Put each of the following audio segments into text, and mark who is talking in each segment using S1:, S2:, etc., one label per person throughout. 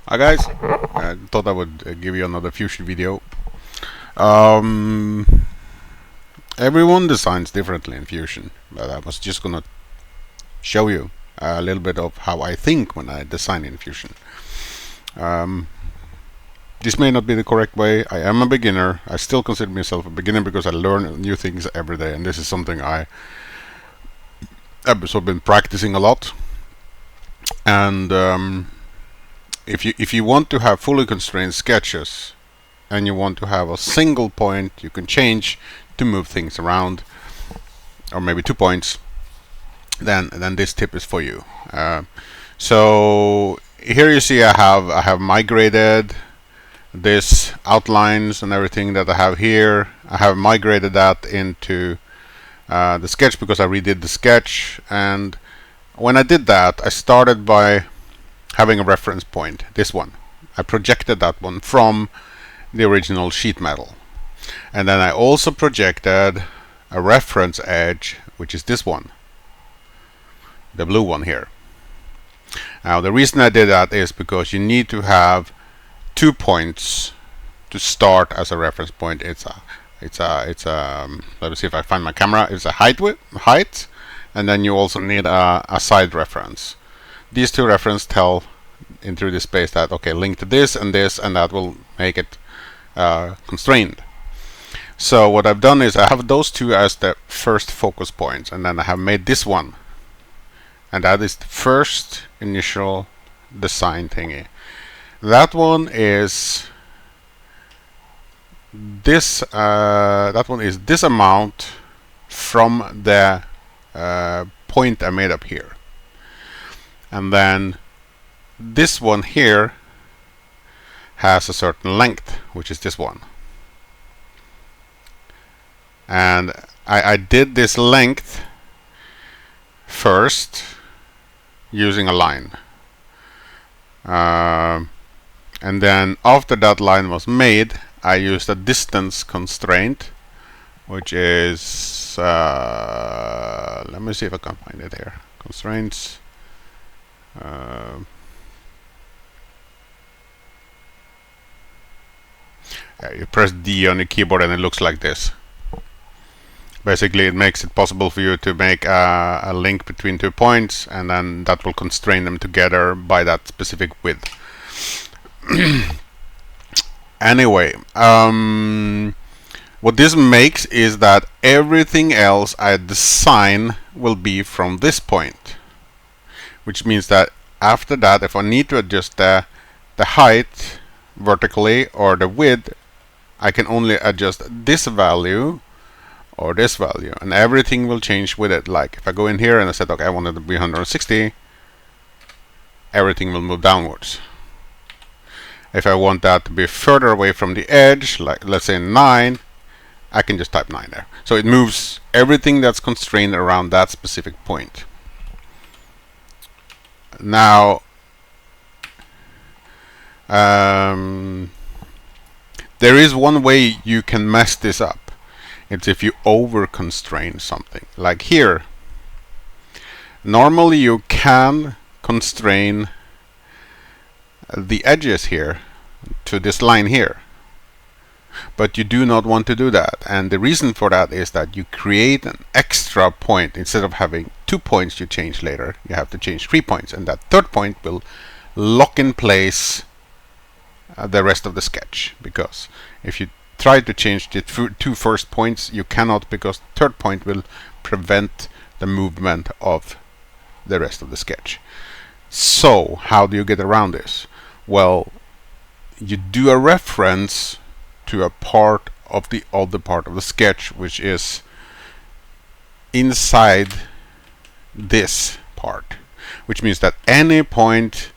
S1: Hi guys, I thought I would give you another Fusion video. Um, Everyone designs differently in Fusion, but I was just gonna show you a little bit of how I think when I design in Fusion. Um, this may not be the correct way. I am a beginner. I still consider myself a beginner because I learn new things every day, and this is something I've sort of been practicing a lot. And if you want to have fully constrained sketches and you want to have a single point you can change to move things around, or maybe 2 points, then this tip is for you. So here you see I have migrated this outlines and everything that I have here. I have migrated that into the sketch because I redid the sketch, and when I did that I started by having a reference point, this one. I projected that one from the original sheet metal, and then I also projected a reference edge, which is this one, the blue one here. Now the reason I did that is because you need to have 2 points to start as a reference point. It's a let me see if I find my camera. It's a height, and then you also need a side reference. These two references tell in 3D space that okay, link to this, and that will make it constrained. So what I've done is I have those two as the first focus points, and then I have made this one, and that is the first initial design thingy. That one is this. That one is this amount from the point I made up here, and then this one here has a certain length, which is this one. And I did this length first using a line. And then after that line was made, I used a distance constraint, which is, let me see if I can find it here. Constraints. You press D on the keyboard and it looks like this. Basically, it makes it possible for you to make a link between 2 points, and then that will constrain them together by that specific width. Anyway, what this makes is that everything else I design will be from this point, which means that after that, if I need to adjust the height vertically or the width, I can only adjust this value or this value, and everything will change with it. Like if I go in here and I said, okay, I want it to be 160, everything will move downwards. If I want that to be further away from the edge, like let's say 9, I can just type 9 there. So it moves everything that's constrained around that specific point. Now, there is one way you can mess this up. It's if you over constrain something. Like here, normally you can constrain the edges here to this line here, but you do not want to do that. And the reason for that is that you create an extra point. Instead of having 2 points you change later, you have to change 3 points, and that third point will lock in place the rest of the sketch. Because if you try to change the 2 first points, you cannot, because the third point will prevent the movement of the rest of the sketch. So how do you get around this? Well, you do a reference to a part of the other part of the sketch, which is inside this part, which means that any point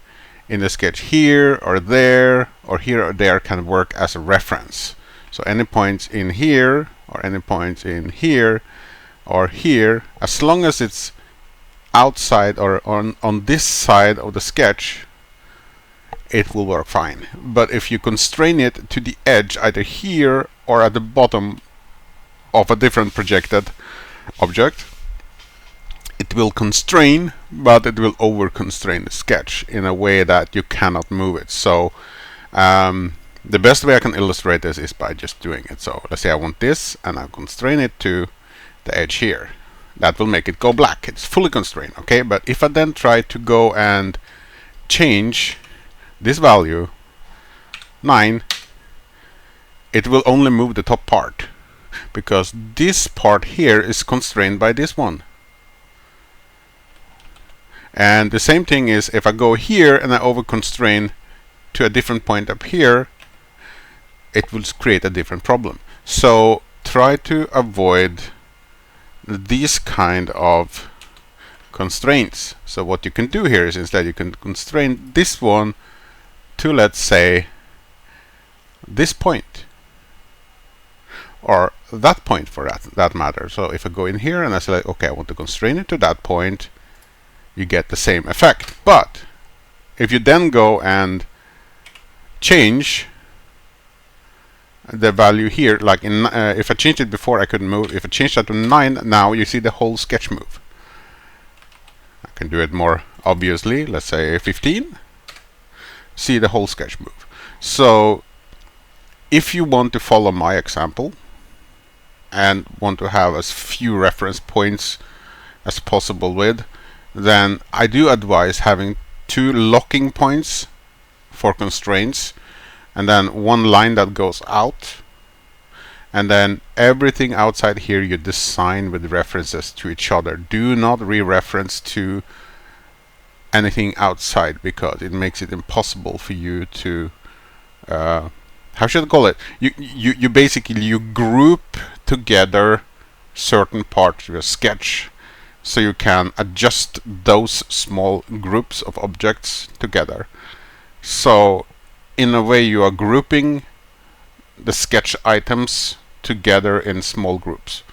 S1: in the sketch here or there or here or there can work as a reference. So any points in here or any points in here or here, as long as it's outside or on this side of the sketch, it will work fine. But if you constrain it to the edge, either here or at the bottom of a different projected object, it will constrain, but it will over constrain the sketch in a way that you cannot move it. So the best way I can illustrate this is by just doing it. So let's say I want this, and I constrain it to the edge here. That will make it go black. It's fully constrained, okay? But if I then try to go and change this value 9, it will only move the top part, because this part here is constrained by this one. And the same thing is if I go here and I over constrain to a different point up here, it will create a different problem. So try to avoid these kind of constraints. So what you can do here is instead you can constrain this one to, let's say, this point, or that point for that matter. So if I go in here and I select, okay, I want to constrain it to that point, you get the same effect. But if you then go and change the value here, like if I changed it before I couldn't move, if I changed that to 9, now you see the whole sketch move. I can do it more obviously, let's say 15, see the whole sketch move. So if you want to follow my example and want to have as few reference points as possible with, then I do advise having 2 locking points for constraints, and then 1 line that goes out, and then everything outside here you design with references to each other. Do not re-reference to anything outside, because it makes it impossible for you to how should I call it? You basically you group together certain parts of your sketch, so you can adjust those small groups of objects together. So in a way you are grouping the sketch items together in small groups.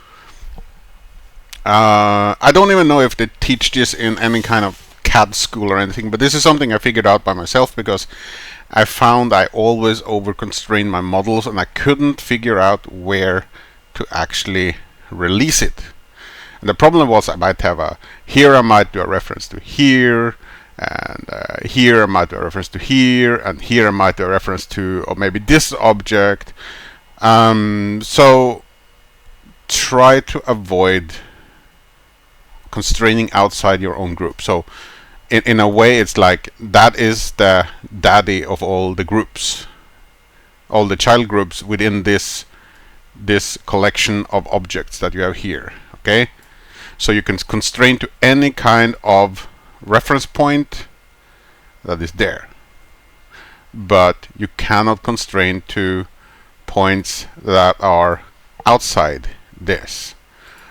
S1: I don't even know if they teach this in any kind of CAD school or anything, but this is something I figured out by myself, because I found I always over constrain my models and I couldn't figure out where to actually release it. And the problem was I might have here I might do a reference to here, and here I might do a reference to here, and here I might do a reference to, or maybe this object. So try to avoid constraining outside your own group. So in a way it's like that is the daddy of all the groups, all the child groups within this collection of objects that you have here. Okay, so you can constrain to any kind of reference point that is there, but you cannot constrain to points that are outside this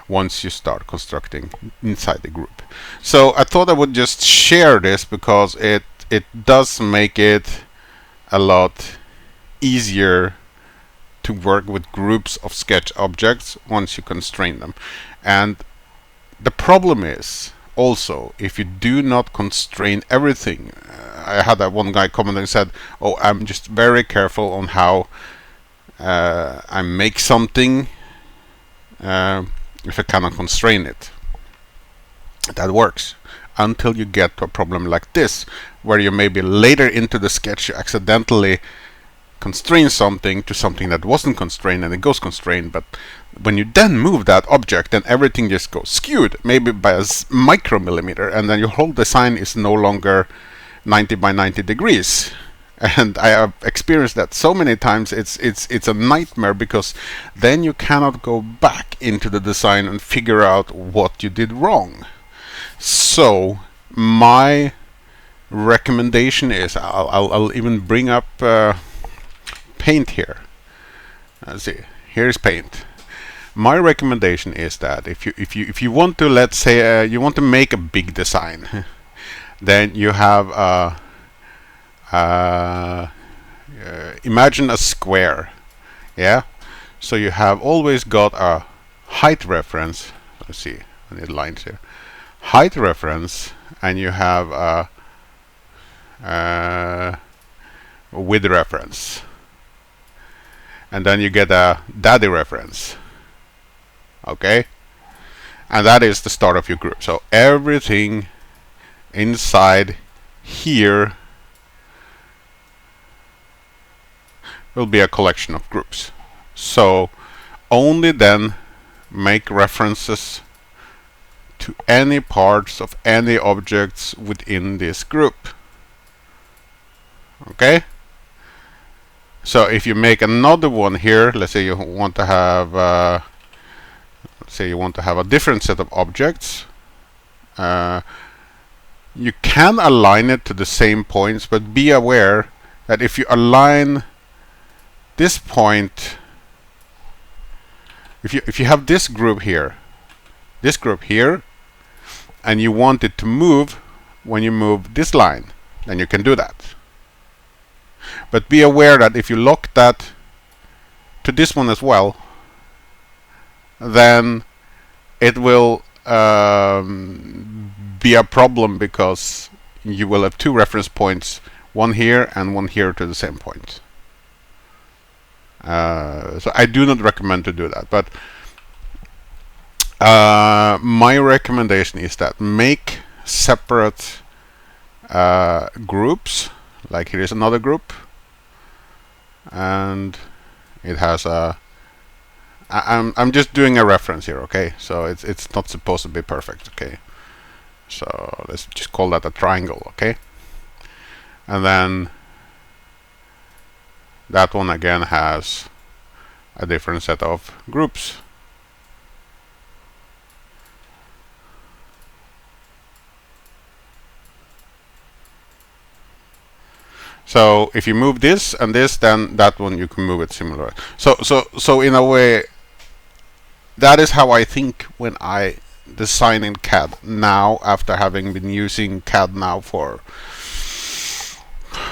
S1: once you start constructing inside the group. So I thought I would just share this, because it does make it a lot easier to work with groups of sketch objects once you constrain them. And the problem is also, if you do not constrain everything, I had that one guy comment and said, oh, I'm just very careful on how I make something if I cannot constrain it. That works until you get to a problem like this, where you maybe later into the sketch you accidentally constrain something to something that wasn't constrained and it goes constrained, but when you then move that object, then everything just goes skewed, maybe by a micromillimeter, and then your whole design is no longer 90 by 90 degrees. And I have experienced that so many times. It's a nightmare, because then you cannot go back into the design and figure out what you did wrong. So my recommendation is, I'll even bring up paint here. Let's see, here's paint. My recommendation is that if you want to, let's say you want to make a big design, then you have imagine a square. Yeah, so you have always got a height reference. Let's see, I need lines here. Height reference, and you have a width reference, and then you get a daddy reference. Okay, and that is the start of your group. So everything inside here will be a collection of groups. So only then make references to any parts of any objects within this group. Okay? So if you make another one here, let's say you want to have a different set of objects, you can align it to the same points, but be aware that if you align this point, if you have this group here, and you want it to move when you move this line, then you can do that. But be aware that if you lock that to this one as well, then it will be a problem, because you will have two reference points, one here and one here to the same point. So I do not recommend to do that, but my recommendation is that make separate groups. Like here is another group, and it has a I'm just doing a reference here, okay? So it's not supposed to be perfect, okay? So let's just call that a triangle, okay? And then that one again has a different set of groups. So if you move this and this, then that one you can move it similar. So in a way, that is how I think when I design in CAD now, after having been using CAD now for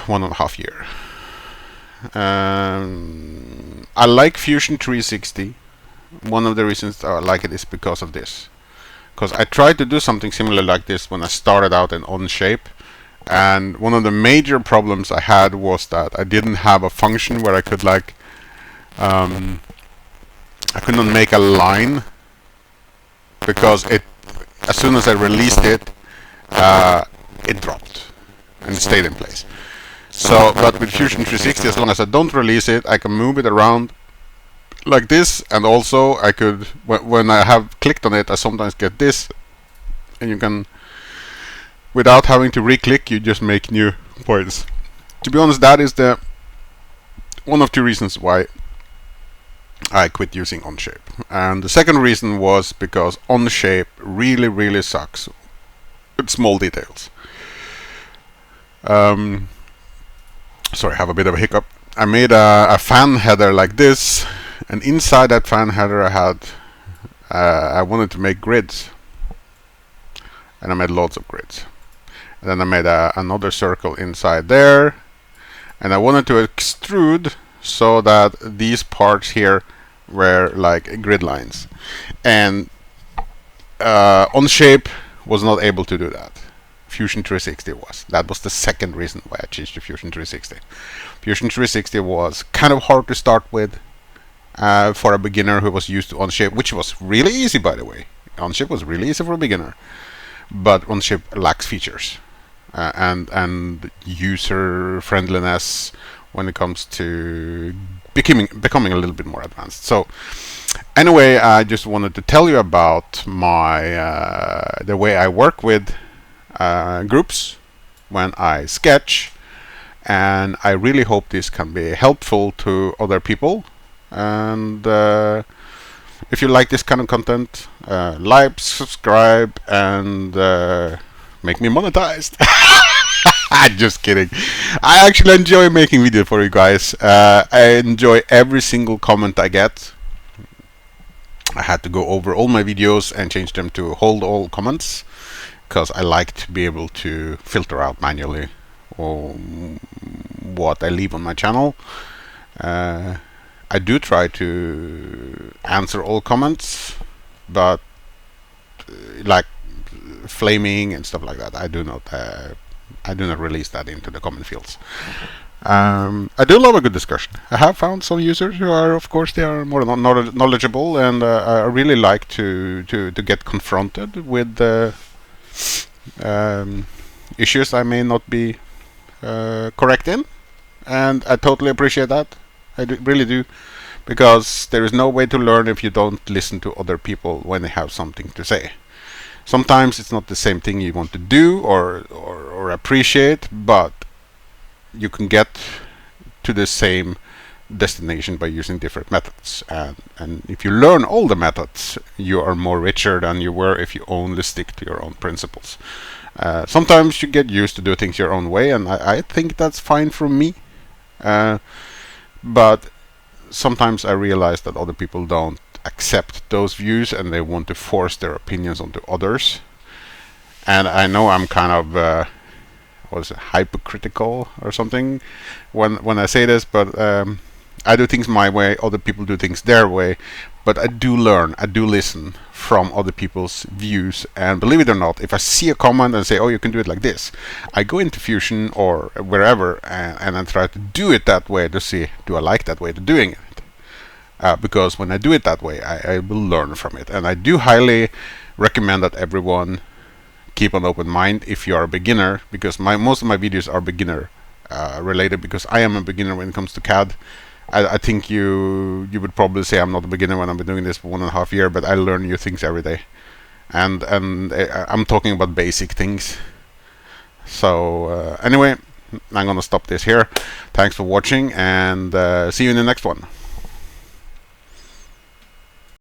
S1: 1.5 years. I like Fusion 360. One of the reasons I like it is because of this. Because I tried to do something similar like this when I started out in Onshape. And one of the major problems I had was that I didn't have a function where I could like I could not make a line, because it, as soon as I released it, it dropped and it stayed in place. So, but with Fusion 360, as long as I don't release it, I can move it around like this, and also I could, when I have clicked on it, I sometimes get this, and you can, without having to re-click, you just make new points. To be honest, that is the one of two reasons why I quit using Onshape. And the second reason was because Onshape really sucks with small details. Sorry, I have a bit of a hiccup. I made a fan header like this, and inside that fan header I had I wanted to make grids, and I made lots of grids. And then I made another circle inside there, and I wanted to extrude so that these parts here were like grid lines, and Onshape was not able to do that. Fusion 360 was. That was the second reason why I changed to Fusion 360. Fusion 360 was kind of hard to start with for a beginner who was used to Onshape, which was really easy, by the way. Onshape was really easy for a beginner, but Onshape lacks features and user friendliness when it comes to becoming a little bit more advanced. So anyway, I just wanted to tell you about my the way I work with groups when I sketch, and I really hope this can be helpful to other people. And if you like this kind of content, like, subscribe, and make me monetized. Just kidding. I actually enjoy making videos for you guys. I enjoy every single comment I get. I had to go over all my videos and change them to hold all comments, because I like to be able to filter out manually what I leave on my channel. I do try to answer all comments, but like flaming and stuff like that, I do not I do not release that into the comment fields. I do love a good discussion. I have found some users who are, of course, they are more knowledgeable, and I really like to get confronted with issues I may not be correct in, and I totally appreciate that. I really do, because there is no way to learn if you don't listen to other people when they have something to say. Sometimes it's not the same thing you want to do or appreciate, but you can get to the same destination by using different methods. And if you learn all the methods, you are more richer than you were if you only stick to your own principles. Sometimes you get used to do things your own way, and I think that's fine for me. But sometimes I realize that other people don't accept those views, and they want to force their opinions onto others. And I know I'm kind of hypocritical or something when I say this, but I do things my way, other people do things their way. But I do learn, I do listen from other people's views, and believe it or not, if I see a comment and say, oh, you can do it like this, I go into Fusion or wherever and I try to do it that way to see, do I like that way of doing it? Because when I do it that way, I will learn from it. And I do highly recommend that everyone keep an open mind if you are a beginner, because most of my videos are beginner related, because I am a beginner when it comes to CAD. I think you would probably say I'm not a beginner when I've been doing this for 1.5 years, but I learn new things every day. And I'm talking about basic things. So anyway, I'm gonna stop this here. Thanks for watching, and see you in the next one.